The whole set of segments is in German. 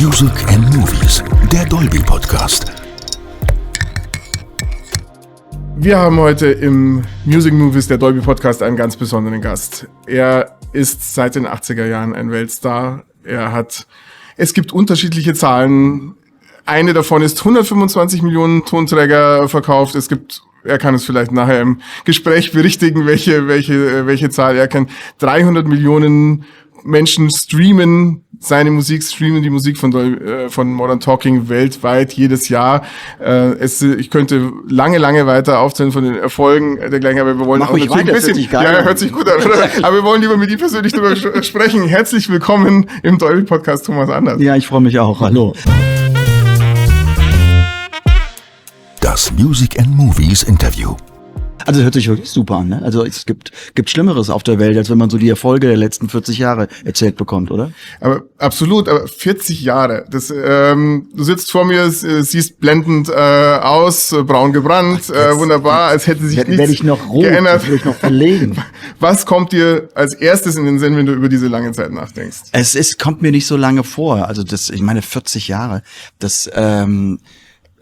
Music and Movies, der Dolby Podcast. Wir haben heute im Music Movies, der Dolby Podcast, einen ganz besonderen Gast. Er ist seit den 80er Jahren ein Weltstar. Es gibt unterschiedliche Zahlen. Eine davon ist 125 Millionen Tonträger verkauft. Er kann es vielleicht nachher im Gespräch berichtigen, welche Zahl er kennt. 300 Millionen Menschen streamen die Musik von Modern Talking weltweit jedes Jahr. Ich könnte lange weiter aufzählen von den Erfolgen der gleichen, aber wir wollen auch natürlich ein bisschen, hört sich gut an, oder? Aber wir wollen lieber mit ihm persönlich darüber sprechen. Herzlich willkommen im Dolby Podcast, Thomas Anders. Ja, ich freue mich auch. Hallo. Das Music and Movies Interview. Also hört sich wirklich super an, ne? Also es gibt Schlimmeres auf der Welt, als wenn man so die Erfolge der letzten 40 Jahre erzählt bekommt, oder? Aber absolut, aber 40 Jahre. Du sitzt vor mir, siehst blendend aus, braun gebrannt, wunderbar, als hätte sich nichts werde ich noch rot, geändert. Werde ich noch verlegen. Was kommt dir als erstes in den Sinn, wenn du über diese lange Zeit nachdenkst? Kommt mir nicht so lange vor. Also ich meine 40 Jahre.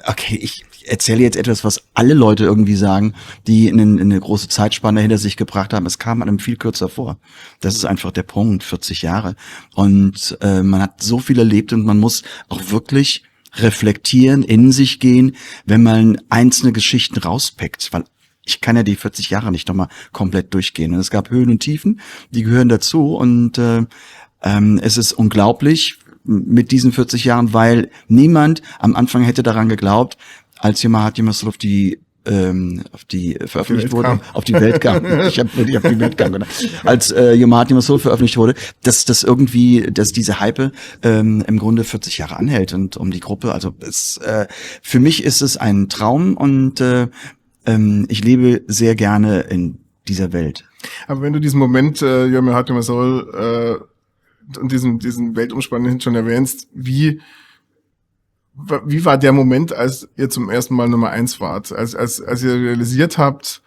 Okay, ich erzähle jetzt etwas, was alle Leute irgendwie sagen, die eine große Zeitspanne hinter sich gebracht haben. Es kam einem viel kürzer vor. Das ist einfach der Punkt, 40 Jahre. Und man hat so viel erlebt und man muss auch wirklich reflektieren, in sich gehen, wenn man einzelne Geschichten rauspickt. Weil ich kann ja die 40 Jahre nicht nochmal komplett durchgehen. Und es gab Höhen und Tiefen, die gehören dazu. Und es ist unglaublich mit diesen 40 Jahren, weil niemand am Anfang hätte daran geglaubt, als Yamaha Soul auf die veröffentlicht wurde, auf die Welt kam. Ich habe die Welt kam, genau. Als Yamaha Soul veröffentlicht wurde, dass diese Hype im Grunde 40 Jahre anhält und um die Gruppe. Also für mich ist es ein Traum und ich lebe sehr gerne in dieser Welt. Aber wenn du diesen Moment Yamaha Soul und diesen Weltumspann schon erwähnst, wie war der Moment, als ihr zum ersten Mal Nummer 1 wart? Als ihr realisiert habt,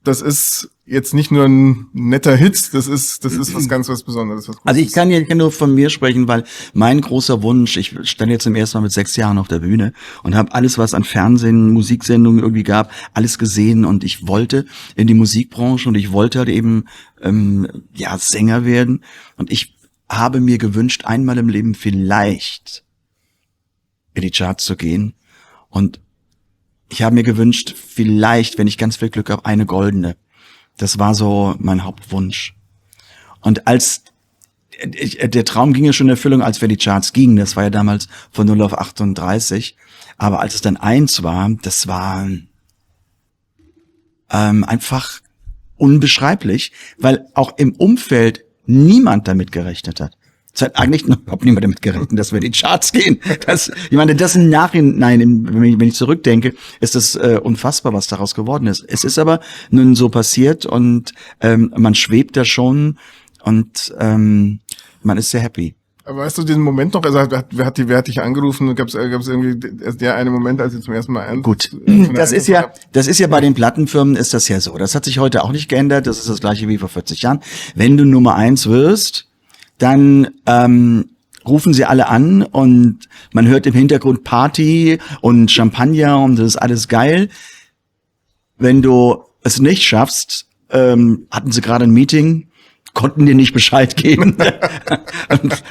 das ist jetzt nicht nur ein netter Hit, das ist was Besonderes. Also ich kann nur von mir sprechen, weil mein großer Wunsch, ich stand jetzt zum ersten Mal mit 6 Jahren auf der Bühne und habe alles, was an Fernsehen, Musiksendungen irgendwie gab, alles gesehen und ich wollte in die Musikbranche und ich wollte halt eben Sänger werden und ich habe mir gewünscht, einmal im Leben vielleicht in die Charts zu gehen. Und ich habe mir gewünscht, vielleicht, wenn ich ganz viel Glück habe, eine goldene. Das war so mein Hauptwunsch. Und der Traum ging ja schon in Erfüllung, als wir in die Charts gingen. Das war ja damals von 0 auf 38. Aber als es dann 1 war, das war einfach unbeschreiblich, weil auch im Umfeld niemand damit gerechnet hat. Es hat eigentlich überhaupt niemand damit gerechnet, dass wir in die Charts gehen. Das im Nachhinein, wenn ich zurückdenke, ist das unfassbar, was daraus geworden ist. Es ist aber nun so passiert und man schwebt da schon und man ist sehr happy. Aber weißt du diesen Moment noch, also wer hat dich angerufen, gab's irgendwie der eine Moment, als ihr zum ersten Mal Gut, das ist ja bei den Plattenfirmen ist das ja so. Das hat sich heute auch nicht geändert, das ist das gleiche wie vor 40 Jahren. Wenn du Nummer 1 wirst, dann rufen sie alle an und man hört im Hintergrund Party und Champagner und das ist alles geil. Wenn du es nicht schaffst, hatten sie gerade ein Meeting, konnten dir nicht Bescheid geben.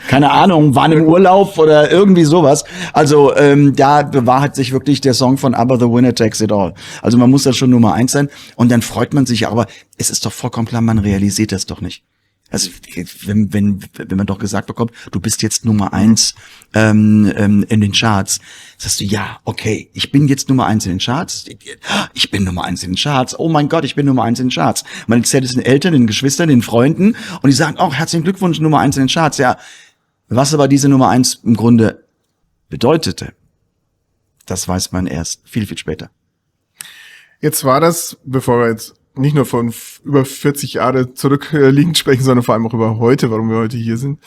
Keine Ahnung, waren im Urlaub oder irgendwie sowas. Also da bewahrheit sich wirklich der Song von ABBA, The Winner Takes It All. Also man muss da schon Nummer 1 sein und dann freut man sich, aber es ist doch vollkommen klar, man realisiert das doch nicht. Also wenn man doch gesagt bekommt, du bist jetzt Nummer 1 in den Charts, sagst du, ja, okay, ich bin jetzt Nummer 1 in den Charts, ich bin Nummer 1 in den Charts, oh mein Gott, ich bin Nummer 1 in den Charts. Man erzählt es den Eltern, den Geschwistern, den Freunden und die sagen, oh, herzlichen Glückwunsch, Nummer 1 in den Charts. Ja, was aber diese Nummer 1 im Grunde bedeutete, das weiß man erst viel, viel später. Jetzt war das, bevor wir jetzt nicht nur von über 40 Jahre zurückliegend sprechen, sondern vor allem auch über heute, warum wir heute hier sind.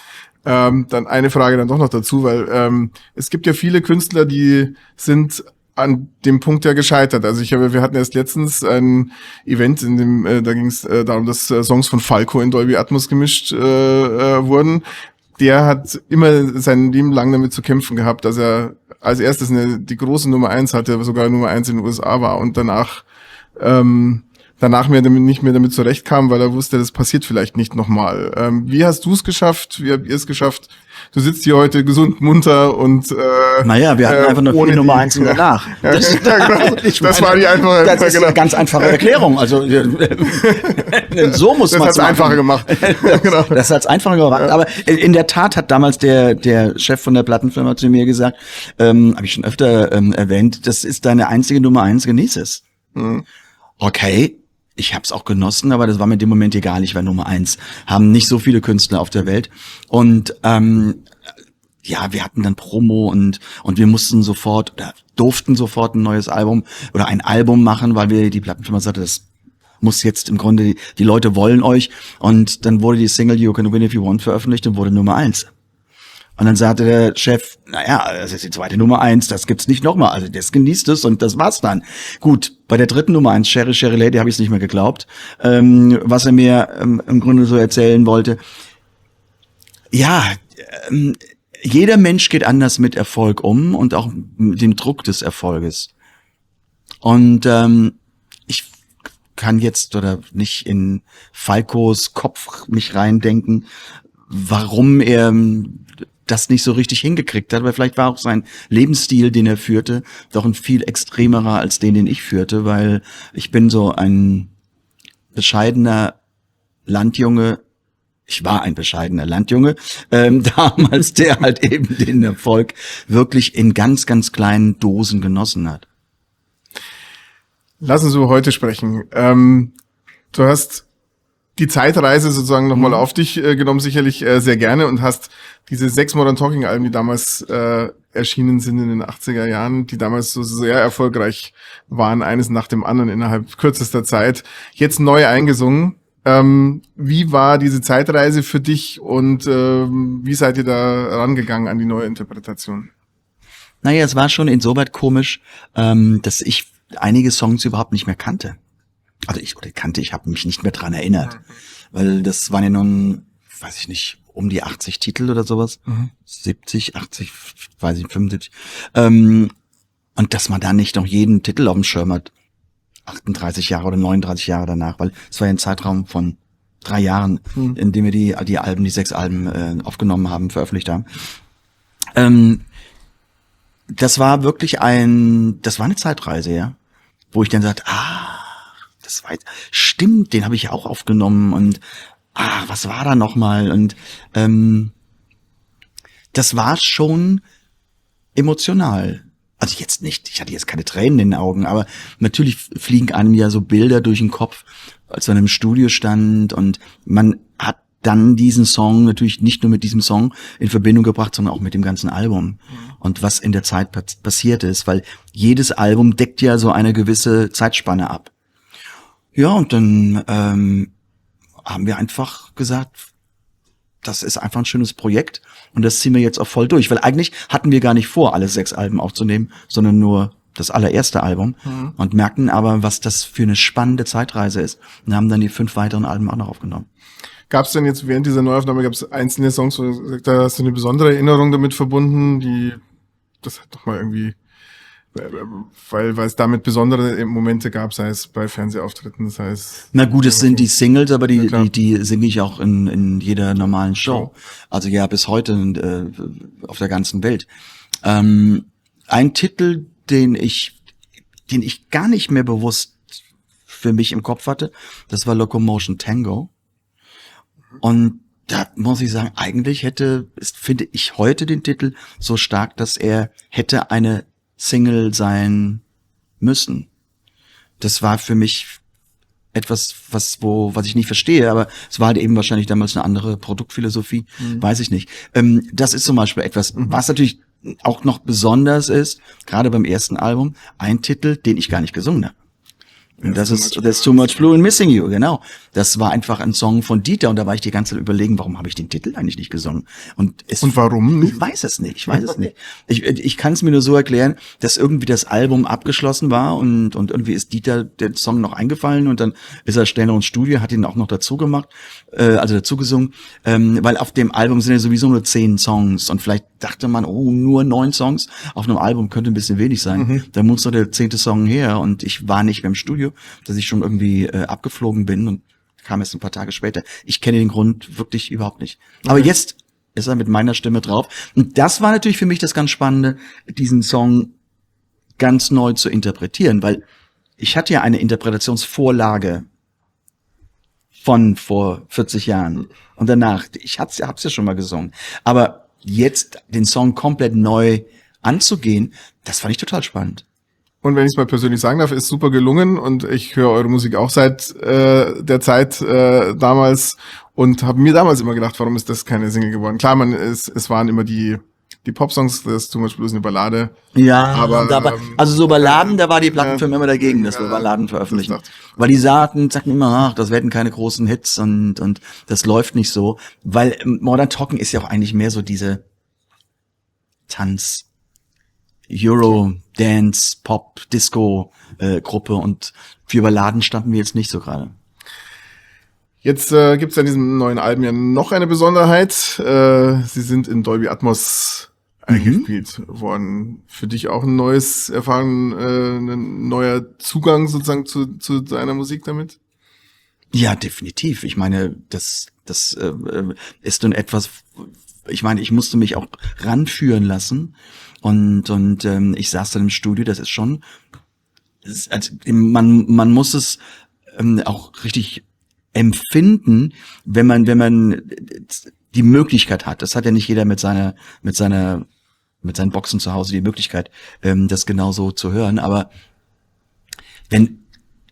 Dann eine Frage dann doch noch dazu, weil es gibt ja viele Künstler, die sind an dem Punkt ja gescheitert. Also wir hatten erst letztens ein Event, in dem da ging es darum, dass Songs von Falco in Dolby Atmos gemischt wurden. der hat immer sein Leben lang damit zu kämpfen gehabt, dass er als erstes die große Nummer 1 hatte, sogar Nummer 1 in den USA war und danach nicht mehr damit zurechtkam, weil er wusste, das passiert vielleicht nicht nochmal. Wie hast du es geschafft? Wie habt ihr es geschafft? Du sitzt hier heute gesund, munter und naja, wir hatten einfach noch viel Nummer 1 danach. Das war die einfache. Das ist eine ganz einfache Erklärung. Also so muss man es Das hat's einfacher gemacht. Genau. Das hat's einfacher gemacht. Aber in der Tat hat damals der Chef von der Plattenfirma zu mir gesagt, habe ich schon öfter erwähnt, das ist deine einzige Nummer 1, genieß es. Okay. Ich habe es auch genossen, aber das war mir in dem Moment egal. Ich war Nummer 1. Haben nicht so viele Künstler auf der Welt. Und ja, wir hatten dann Promo und wir mussten sofort oder durften sofort ein neues Album oder ein Album machen, weil die Plattenfirma sagte, das muss jetzt im Grunde, die Leute wollen euch. Und dann wurde die Single You Can Win If You Want veröffentlicht und wurde Nummer 1. Und dann sagte der Chef, naja, das ist die zweite Nummer 1, das gibt's nicht nochmal. Also das genießt es und das war's dann. Gut, bei der dritten Nummer 1, Sherry Sherry Lady, habe ich es nicht mehr geglaubt, was er mir im Grunde so erzählen wollte. Ja, jeder Mensch geht anders mit Erfolg um und auch mit dem Druck des Erfolges. Und ich kann jetzt oder nicht in Falcos Kopf mich reindenken, warum er das nicht so richtig hingekriegt hat, weil vielleicht war auch sein Lebensstil, den er führte, doch ein viel extremerer als den ich führte, weil ich bin so ein bescheidener Landjunge, ich war ein bescheidener Landjunge, damals, der halt eben den Erfolg wirklich in ganz, ganz kleinen Dosen genossen hat. Lass uns über heute sprechen. Du hast die Zeitreise sozusagen nochmal auf dich genommen, sicherlich sehr gerne, und hast diese 6 Modern Talking Alben, die damals erschienen sind in den 80er Jahren, die damals so sehr erfolgreich waren, eines nach dem anderen innerhalb kürzester Zeit, jetzt neu eingesungen. Wie war diese Zeitreise für dich und wie seid ihr da rangegangen an die neue Interpretation? Naja, es war schon insoweit komisch, dass ich einige Songs überhaupt nicht mehr kannte. Also ich habe mich nicht mehr dran erinnert, weil das waren ja nun, weiß ich nicht, um die 80 Titel oder sowas, 70, 80, weiß ich, 75. Und dass man da nicht noch jeden Titel auf dem Schirm hat, 38 Jahre oder 39 Jahre danach, weil es war ja ein Zeitraum von 3 Jahren, in dem wir die 6 Alben aufgenommen haben, veröffentlicht haben. Das war wirklich eine Zeitreise, ja, wo ich dann sagte, das war jetzt, stimmt, den habe ich ja auch aufgenommen und was war da nochmal? Und das war schon emotional. Also jetzt nicht, ich hatte jetzt keine Tränen in den Augen, aber natürlich fliegen einem ja so Bilder durch den Kopf, als man im Studio stand, und man hat dann diesen Song natürlich nicht nur mit diesem Song in Verbindung gebracht, sondern auch mit dem ganzen Album und was in der Zeit passiert ist, weil jedes Album deckt ja so eine gewisse Zeitspanne ab. Ja, und dann haben wir einfach gesagt, das ist einfach ein schönes Projekt und das ziehen wir jetzt auch voll durch, weil eigentlich hatten wir gar nicht vor, alle 6 Alben aufzunehmen, sondern nur das allererste Album und merkten aber, was das für eine spannende Zeitreise ist, und haben dann die 5 weiteren Alben auch noch aufgenommen. Gab es denn jetzt während dieser Neuaufnahme, gab es einzelne Songs, wo da hast du eine besondere Erinnerung damit verbunden, das hat doch mal irgendwie, weil es damit besondere Momente gab, sei es bei Fernsehauftritten, sei es... Na gut, es sind die Singles, aber die singe ich auch in jeder normalen Show. Also ja, bis heute auf der ganzen Welt. Ein Titel, den ich gar nicht mehr bewusst für mich im Kopf hatte, das war Locomotion Tango. Und da muss ich sagen, eigentlich finde ich heute den Titel so stark, dass er hätte eine Single sein müssen. Das war für mich etwas, was ich nicht verstehe, aber es war halt eben wahrscheinlich damals eine andere Produktphilosophie, weiß ich nicht. Das ist zum Beispiel etwas, was natürlich auch noch besonders ist, gerade beim ersten Album, ein Titel, den ich gar nicht gesungen habe. Und das ist There's Too Much Blue and Missing You, genau. Das war einfach ein Song von Dieter und da war ich die ganze Zeit überlegen, warum habe ich den Titel eigentlich nicht gesungen? Und warum nicht? Ich weiß es nicht. Ich kann es mir nur so erklären, dass irgendwie das Album abgeschlossen war und irgendwie ist Dieter der Song noch eingefallen und dann ist er schnell noch ins Studio, hat ihn auch noch dazu gemacht, also dazu gesungen, weil auf dem Album sind ja sowieso nur 10 Songs und vielleicht dachte man, oh, nur 9 Songs auf einem Album könnte ein bisschen wenig sein. Da muss doch der 10. Song her und ich war nicht mehr im Studio, dass ich schon irgendwie abgeflogen bin und kam erst ein paar Tage später. Ich kenne den Grund wirklich überhaupt nicht. Aber jetzt ist er mit meiner Stimme drauf. Und das war natürlich für mich das ganz Spannende, diesen Song ganz neu zu interpretieren, weil ich hatte ja eine Interpretationsvorlage von vor 40 Jahren und danach. Ich hab's ja schon mal gesungen. Aber jetzt den Song komplett neu anzugehen, das fand ich total spannend. Und wenn ich es mal persönlich sagen darf, ist super gelungen und ich höre eure Musik auch seit der Zeit damals und habe mir damals immer gedacht, warum ist das keine Single geworden? Klar, es waren immer die Popsongs, das ist zum Beispiel eine Ballade. Ja, aber also so Balladen, da war die Plattenfirma immer dagegen, dass wir Balladen veröffentlichen. Weil die sagten immer, ach, das werden keine großen Hits und das läuft nicht so. Weil Modern Talking ist ja auch eigentlich mehr so diese Tanz, Euro, Dance, Pop, Disco Gruppe und für Balladen standen wir jetzt nicht so gerade. Jetzt gibt's an diesem neuen Album ja noch eine Besonderheit. Sie sind in Dolby Atmos eingespielt worden. Für dich auch ein neues Erfahrung, ein neuer Zugang sozusagen zu deiner Musik damit? Ja, definitiv. Ich meine, das ist dann etwas, ich meine, ich musste mich auch ranführen lassen. Und ich saß dann im Studio, das ist schon, also man muss es auch richtig empfinden, wenn man die Möglichkeit hat. Das hat ja nicht jeder mit seinen Boxen zu Hause die Möglichkeit, das genauso zu hören. Aber wenn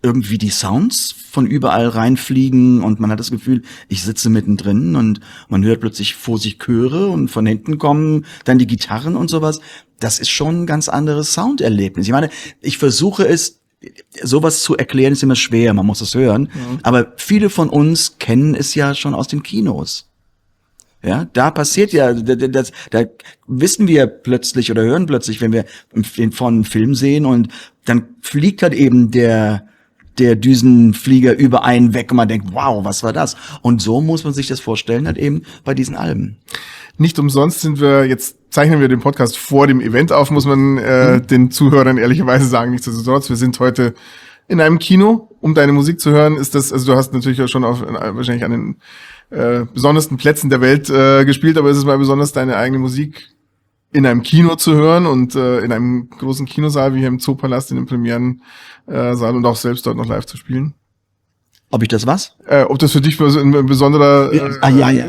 irgendwie die Sounds von überall reinfliegen und man hat das Gefühl, ich sitze mittendrin und man hört plötzlich vor sich Chöre und von hinten kommen dann die Gitarren und sowas. Das ist schon ein ganz anderes Sounderlebnis. Ich meine, ich versuche es, sowas zu erklären, ist immer schwer, man muss es hören. Aber viele von uns kennen es ja schon aus den Kinos. Ja, da passiert ja, da wissen wir plötzlich oder hören plötzlich, wenn wir von einem Film sehen und dann fliegt halt eben der Düsenflieger über einen weg und man denkt, wow, was war das? Und so muss man sich das vorstellen, halt eben bei diesen Alben. Nicht umsonst zeichnen wir den Podcast vor dem Event auf, muss man den Zuhörern ehrlicherweise sagen. Nichtsdestotrotz, wir sind heute in einem Kino, um deine Musik zu hören. Also du hast natürlich auch schon wahrscheinlich an den besondersten Plätzen der Welt gespielt, aber es ist mal besonders, deine eigene Musik in einem Kino zu hören und in einem großen Kinosaal wie hier im Zoopalast in dem Premierensaal und auch selbst dort noch live zu spielen. Ob ich das was? Ob das für dich ein besonderer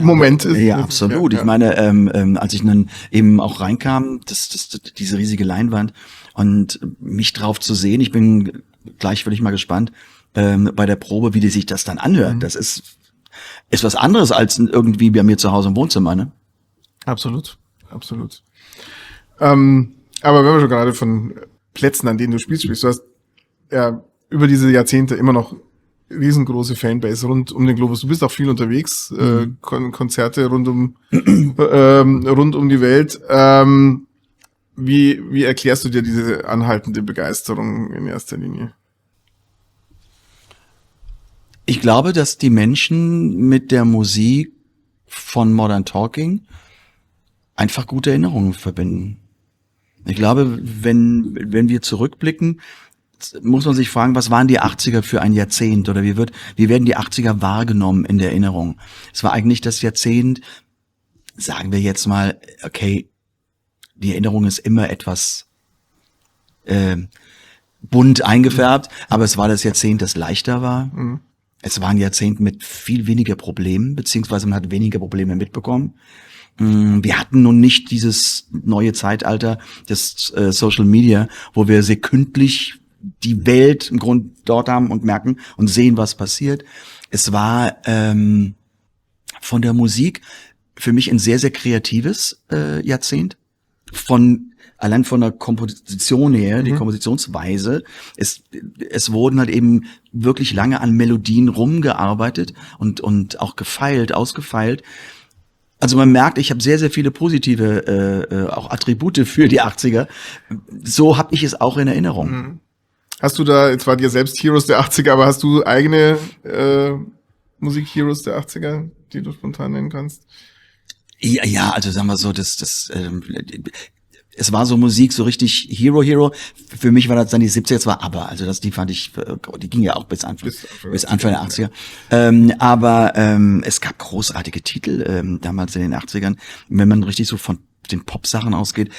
Moment ist? Ja, absolut. Ja. Ich meine, als ich dann eben auch reinkam, diese riesige Leinwand und mich drauf zu sehen, ich bin gleich völlig mal gespannt bei der Probe, wie die sich das dann anhört. Das ist was anderes als irgendwie bei mir zu Hause im Wohnzimmer, ne? Absolut. Aber wenn wir schon gerade von Plätzen, an denen du spielst, du hast ja über diese Jahrzehnte immer noch riesengroße Fanbase rund um den Globus. Du bist auch viel unterwegs, Konzerte rund um die Welt. Wie erklärst du dir diese anhaltende Begeisterung in erster Linie? Ich glaube, dass die Menschen mit der Musik von Modern Talking einfach gute Erinnerungen verbinden. Ich glaube, wenn wir zurückblicken, muss man sich fragen, was waren die 80er für ein Jahrzehnt oder wie werden die 80er wahrgenommen in der Erinnerung? Es war eigentlich das Jahrzehnt, sagen wir jetzt mal, okay, die Erinnerung ist immer etwas bunt eingefärbt, aber es war das Jahrzehnt, das leichter war. Es war ein Jahrzehnt mit viel weniger Problemen, beziehungsweise man hat weniger Probleme mitbekommen. Wir hatten nun nicht dieses neue Zeitalter des Social Media, wo wir sekündlich die Welt im Grunde dort haben und merken und sehen, was passiert. Es war von der Musik für mich ein sehr, sehr kreatives Jahrzehnt. allein von der Komposition her, die Kompositionsweise, es wurden halt eben wirklich lange an Melodien rumgearbeitet und auch ausgefeilt. Also man merkt, ich habe sehr, sehr viele positive auch Attribute für die 80er. So habe ich es auch in Erinnerung. Hast du da, jetzt war dir selbst Heroes der 80er, aber hast du eigene Musik-Heroes der 80er, die du spontan nennen kannst? Ja, also sagen wir so, es war so Musik, so richtig Hero. Für mich war das dann die 70er, zwar aber, also die fand ich, die ging ja auch bis Anfang der 80er. Aber es gab großartige Titel damals in den 80ern. Wenn man richtig so von den Pop-Sachen ausgeht,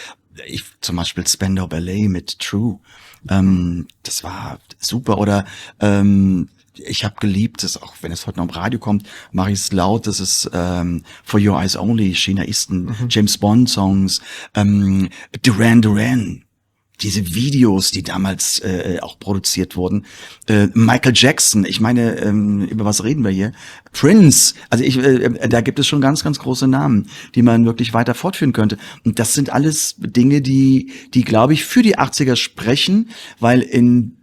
zum Beispiel Spandau Ballet mit True, das war super. Oder ich habe geliebt, das auch wenn es heute noch im Radio kommt, mache ich es laut, das ist For Your Eyes Only, Sheena Easton, James Bond Songs, Duran Duran, diese Videos, die damals auch produziert wurden, Michael Jackson, ich meine, über was reden wir hier? Prince, also da gibt es schon ganz, ganz große Namen, die man wirklich weiter fortführen könnte. Und das sind alles Dinge, die glaube ich für die 80er sprechen, weil in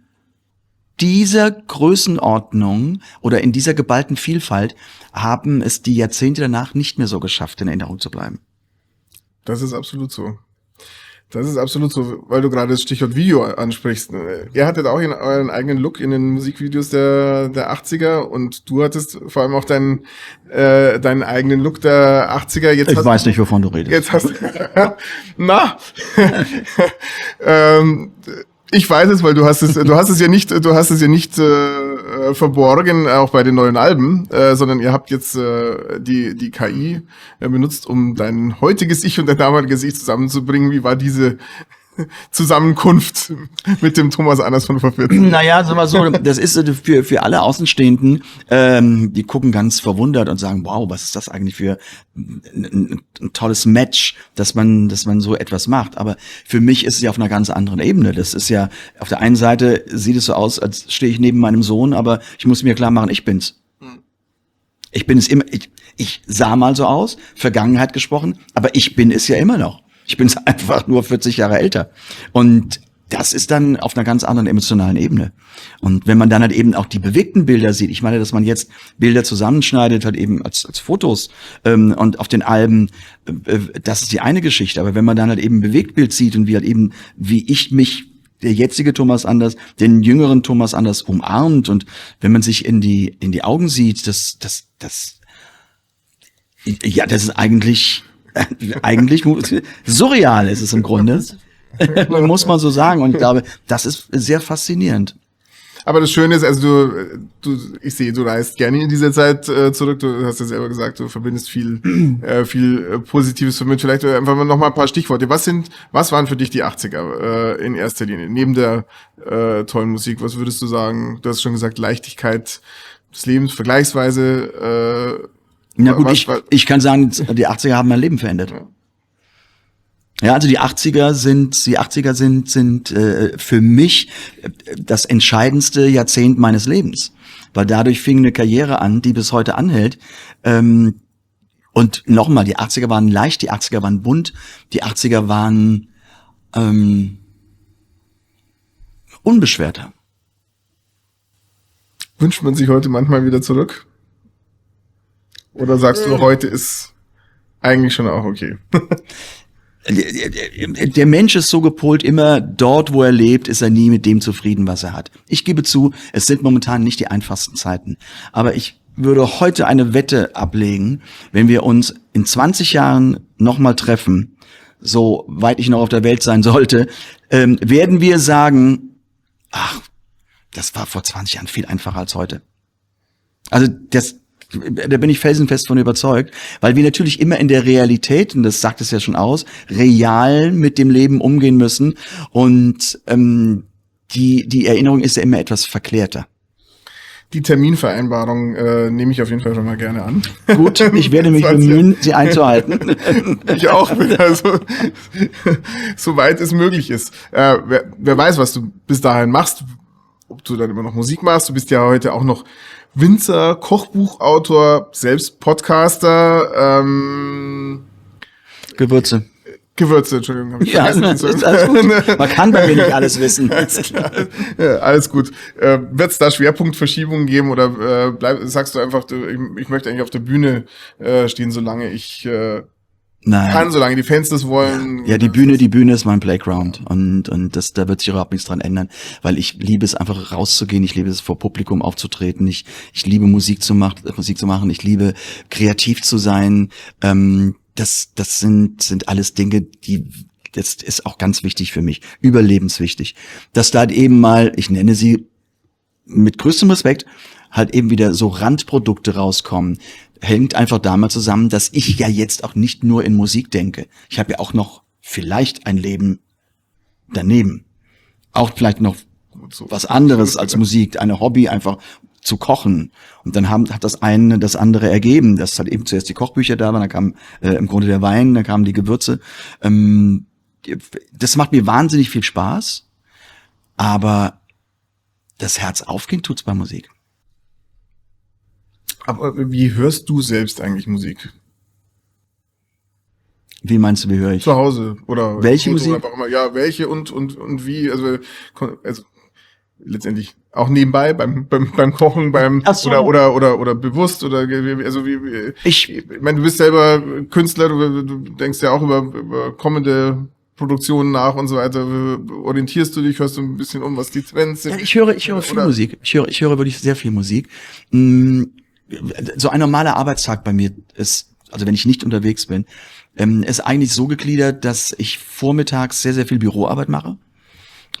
dieser Größenordnung oder in dieser geballten Vielfalt haben es die Jahrzehnte danach nicht mehr so geschafft, in Erinnerung zu bleiben. Das ist absolut so. Das ist absolut so, weil du gerade das Stichwort Video ansprichst. Ihr hattet auch euren eigenen Look in den Musikvideos der 80er und du hattest vor allem auch deinen eigenen Look der 80er. Ich weiß nicht, wovon du redest. Jetzt hast ich weiß es, weil du hast es ja nicht verborgen, auch bei den neuen Alben, sondern ihr habt jetzt die KI benutzt, um dein heutiges Ich und dein damaliges Ich zusammenzubringen. Wie war diese Zusammenkunft mit dem Thomas Anders von vor 14? Naja, sagen wir so, das ist für alle Außenstehenden, die gucken ganz verwundert und sagen, wow, was ist das eigentlich für ein tolles Match, dass man so etwas macht. Aber für mich ist es ja auf einer ganz anderen Ebene. Das ist ja, auf der einen Seite sieht es so aus, als stehe ich neben meinem Sohn, aber ich muss mir klar machen, ich bin's. Ich bin es immer, ich sah mal so aus, Vergangenheit gesprochen, aber ich bin es ja immer noch. Ich bin einfach nur 40 Jahre älter. Und das ist dann auf einer ganz anderen emotionalen Ebene. Und wenn man dann halt eben auch die bewegten Bilder sieht, ich meine, dass man jetzt Bilder zusammenschneidet, halt eben als Fotos und auf den Alben, das ist die eine Geschichte. Aber wenn man dann halt eben ein Bewegtbild sieht und wie ich mich, der jetzige Thomas Anders, den jüngeren Thomas Anders umarmt und wenn man sich in die Augen sieht, das ist eigentlich surreal ist es im Grunde, muss man so sagen. Und ich glaube, das ist sehr faszinierend. Aber das Schöne ist, also ich sehe, du reist gerne in diese Zeit zurück. Du hast ja selber gesagt, du verbindest viel Positives damit. Vielleicht einfach noch mal ein paar Stichworte. Was waren für dich die 80er in erster Linie? Neben der tollen Musik, was würdest du sagen? Du hast schon gesagt, Leichtigkeit des Lebens, vergleichsweise. Na gut, ich kann sagen, die 80er haben mein Leben verändert. Ja, also die 80er sind für mich das entscheidendste Jahrzehnt meines Lebens, weil dadurch fing eine Karriere an, die bis heute anhält. Und nochmal, die 80er waren leicht, die 80er waren bunt, die 80er waren unbeschwerter. Wünscht man sich heute manchmal wieder zurück? Oder sagst du, heute ist eigentlich schon auch okay? Der Mensch ist so gepolt, immer dort, wo er lebt, ist er nie mit dem zufrieden, was er hat. Ich gebe zu, es sind momentan nicht die einfachsten Zeiten. Aber ich würde heute eine Wette ablegen, wenn wir uns in 20 Jahren nochmal treffen, so weit ich noch auf der Welt sein sollte, werden wir sagen, ach, das war vor 20 Jahren viel einfacher als heute. Also da bin ich felsenfest von überzeugt, weil wir natürlich immer in der Realität, und das sagt es ja schon aus, real mit dem Leben umgehen müssen und die Erinnerung ist ja immer etwas verklärter. Die Terminvereinbarung nehme ich auf jeden Fall schon mal gerne an. Gut, ich werde mich bemühen, sie einzuhalten. Ich auch, also soweit es möglich ist. Wer weiß, was du bis dahin machst, ob du dann immer noch Musik machst. Du bist ja heute auch noch Winzer, Kochbuchautor, selbst Podcaster. Gewürze. Gewürze, Entschuldigung, habe ich Ja, vergessen. ist alles gut. Man kann bei mir nicht alles wissen. Alles klar. Ja, alles gut. Wird es da Schwerpunktverschiebungen geben oder sagst du einfach, ich möchte eigentlich auf der Bühne stehen, solange ich kann, solange die Fans das wollen? Ja, die Bühne ist mein Playground und da wird sich überhaupt nichts dran ändern, weil ich liebe es einfach rauszugehen, ich liebe es vor Publikum aufzutreten, ich liebe Musik zu machen, ich liebe kreativ zu sein. Das sind alles Dinge, das ist auch ganz wichtig für mich, überlebenswichtig. Dass da eben mal, ich nenne sie mit größtem Respekt, halt eben wieder so Randprodukte rauskommen, hängt einfach damit zusammen, dass ich ja jetzt auch nicht nur in Musik denke. Ich habe ja auch noch vielleicht ein Leben daneben. Auch vielleicht noch was anderes als Musik, eine Hobby einfach zu kochen. Und dann hat das eine das andere ergeben. Das hat eben zuerst die Kochbücher da waren, dann kam im Grunde der Wein, dann kamen die Gewürze. Das macht mir wahnsinnig viel Spaß, aber das Herz aufgehen tut's bei Musik. Aber wie hörst du selbst eigentlich Musik? Wie meinst du, wie höre ich? Zu Hause oder welche Musik? Einfach immer, ja, welche und wie? Also letztendlich auch nebenbei beim Kochen, So. oder bewusst oder also ich meine, du bist selber Künstler, du denkst ja auch über kommende Produktionen nach und so weiter. Orientierst du dich, hörst du ein bisschen was die Trends sind? Ja, ich höre viel Musik. Ich höre wirklich sehr viel Musik. So ein normaler Arbeitstag bei mir ist, also wenn ich nicht unterwegs bin, ist eigentlich so gegliedert, dass ich vormittags sehr, sehr viel Büroarbeit mache,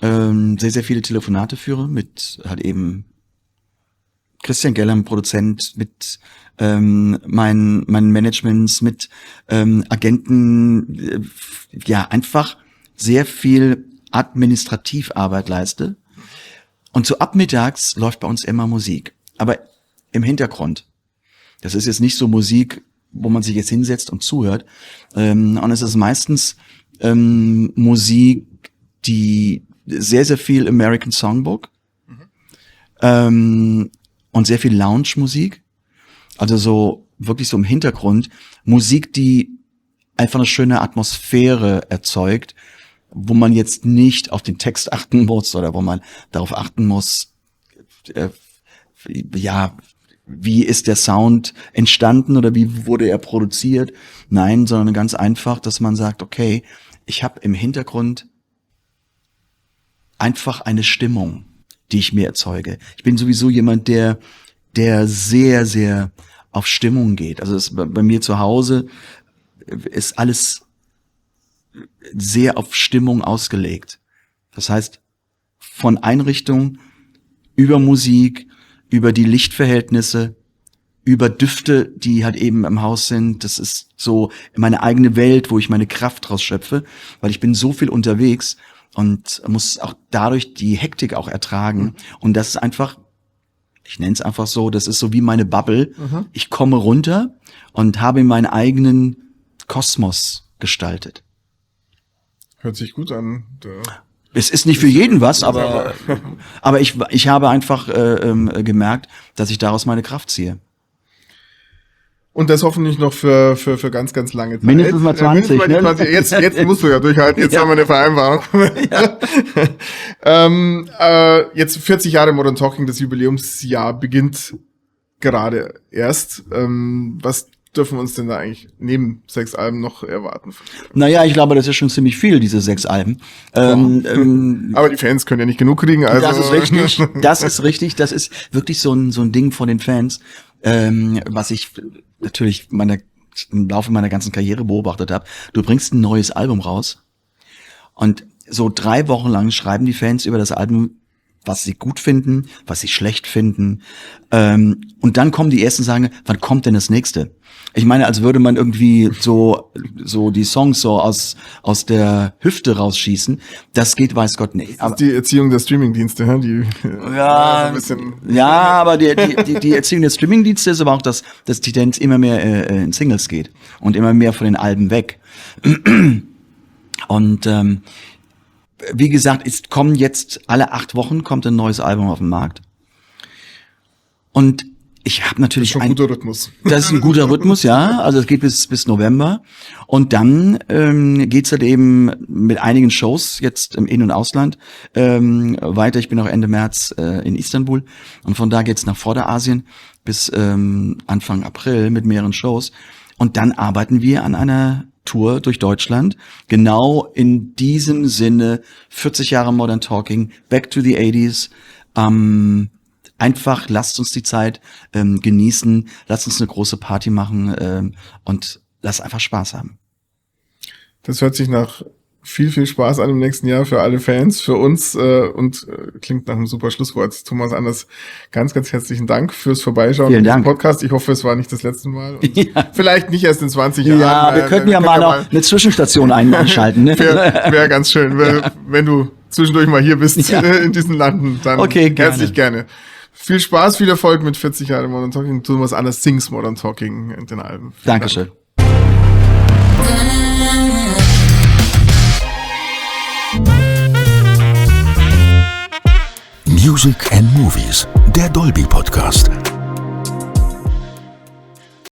sehr, sehr viele Telefonate führe mit halt eben Christian Geller, Produzent, mit meinen Managements, mit Agenten, ja, einfach sehr viel Administrativarbeit leiste. Und so ab mittags läuft bei uns immer Musik. Aber im Hintergrund. Das ist jetzt nicht so Musik, wo man sich jetzt hinsetzt und zuhört. Und es ist meistens Musik, die sehr, sehr viel American Songbook und sehr viel Lounge-Musik. Also so wirklich so im Hintergrund. Musik, die einfach eine schöne Atmosphäre erzeugt, wo man jetzt nicht auf den Text achten muss oder wo man darauf achten muss, ja, wie ist der Sound entstanden oder wie wurde er produziert? Nein, sondern ganz einfach, dass man sagt, okay, ich habe im Hintergrund einfach eine Stimmung, die ich mir erzeuge. Ich bin sowieso jemand, der sehr, sehr auf Stimmung geht. Also bei mir zu Hause ist alles sehr auf Stimmung ausgelegt. Das heißt, von Einrichtung über Musik, über die Lichtverhältnisse, über Düfte, die halt eben im Haus sind. Das ist so meine eigene Welt, wo ich meine Kraft draus schöpfe, weil ich bin so viel unterwegs und muss auch dadurch die Hektik auch ertragen. Und das ist einfach, ich nenne es einfach so, das ist so wie meine Bubble. Ich komme runter und habe meinen eigenen Kosmos gestaltet. Hört sich gut an. Es ist nicht für jeden was, aber ich habe einfach gemerkt, dass ich daraus meine Kraft ziehe. Und das hoffentlich noch für ganz, ganz lange Zeit. Mindestens mal 20. Mindestens mal die 20. Jetzt musst du ja durchhalten, jetzt haben wir eine Vereinbarung. Ja. Jetzt 40 Jahre Modern Talking, das Jubiläumsjahr beginnt gerade erst. Was dürfen wir uns denn da eigentlich neben 6 Alben noch erwarten? Naja, ich glaube, das ist schon ziemlich viel, diese 6 Alben. Aber die Fans können ja nicht genug kriegen. Also. Das ist richtig. Das ist wirklich so ein Ding von den Fans, was ich natürlich im Laufe meiner ganzen Karriere beobachtet habe. Du bringst ein neues Album raus und so 3 Wochen lang schreiben die Fans über das Album, was sie gut finden, was sie schlecht finden. Und dann kommen die ersten und sagen, wann kommt denn das nächste? Ich meine, als würde man irgendwie so die Songs so aus der Hüfte rausschießen. Das geht, weiß Gott nicht. Das ist die Erziehung der Streamingdienste, die ja, ein bisschen. Ja, aber die Erziehung der Streamingdienste ist aber auch, dass die Tendenz immer mehr in Singles geht und immer mehr von den Alben weg. Und wie gesagt, es kommen jetzt alle 8 Wochen kommt ein neues Album auf den Markt. Und ich habe natürlich Schon ein guter Rhythmus. Das ist ein guter Rhythmus, ja. Also es geht bis November. Und dann geht's halt eben mit einigen Shows jetzt im In- und Ausland weiter. Ich bin auch Ende März in Istanbul. Und von da geht's nach Vorderasien bis Anfang April mit mehreren Shows. Und dann arbeiten wir an einer Tour durch Deutschland. Genau in diesem Sinne 40 Jahre Modern Talking, Back to the 80s. Einfach lasst uns die Zeit genießen, lasst uns eine große Party machen und lasst einfach Spaß haben. Das hört sich nach viel Spaß an im nächsten Jahr für alle Fans, für uns und klingt nach einem super Schlusswort. Thomas Anders, ganz herzlichen Dank fürs Vorbeischauen. Vielen Dank. Podcast. Ich hoffe, es war nicht das letzte Mal. Und Ja. Vielleicht nicht erst in 20 Jahren. Ja, wir könnten ja mal noch eine Zwischenstation einschalten. Ne? Wäre ganz schön, wenn du zwischendurch mal hier bist in diesen Landen. Dann herzlich gerne. Viel Spaß, viel Erfolg mit 40 Jahre Modern Talking. Thomas Anders sings Modern Talking in den Alben. Dankeschön. Music and Movies, der Dolby Podcast.